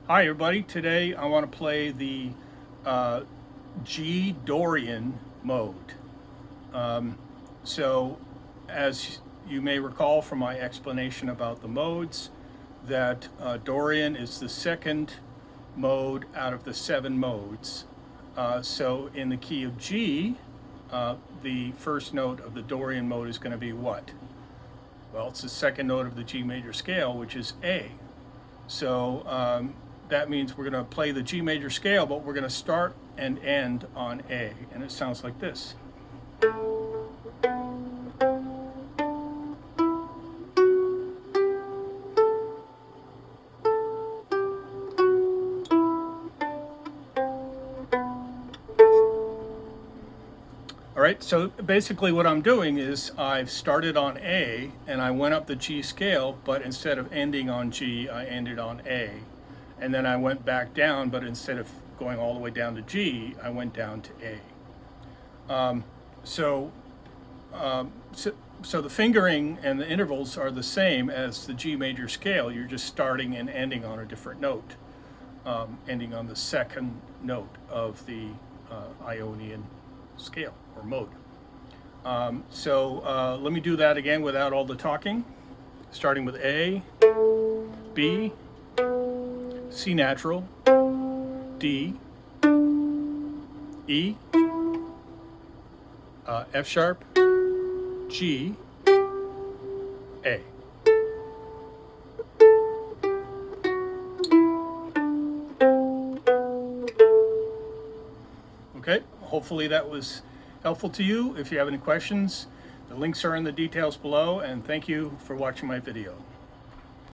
Hi everybody, today I want to play the uh, G Dorian mode. Um, so as you may recall from my explanation about the modes, that Dorian is the second mode out of the 7 modes. So in the key of G, the first note of the Dorian mode is going to be what? Well, it's the second note of the G major scale, which is A. So that means we're going to play the G major scale, but we're going to start and end on A. And it sounds like this. All right, so basically what I'm doing is I've started on A and I went up the G scale, but instead of ending on G, I ended on A. And then I went back down, but instead of going all the way down to G, I went down to A. So, so the fingering and the intervals are the same as the G major scale. You're just starting and ending on a different note, ending on the second note of the Ionian scale or mode. So let me do that again without all the talking, starting with A, B, C natural, D, E, F sharp, G, A. Okay, hopefully that was helpful to you. If you have any questions, the links are in the details below, and thank you for watching my video.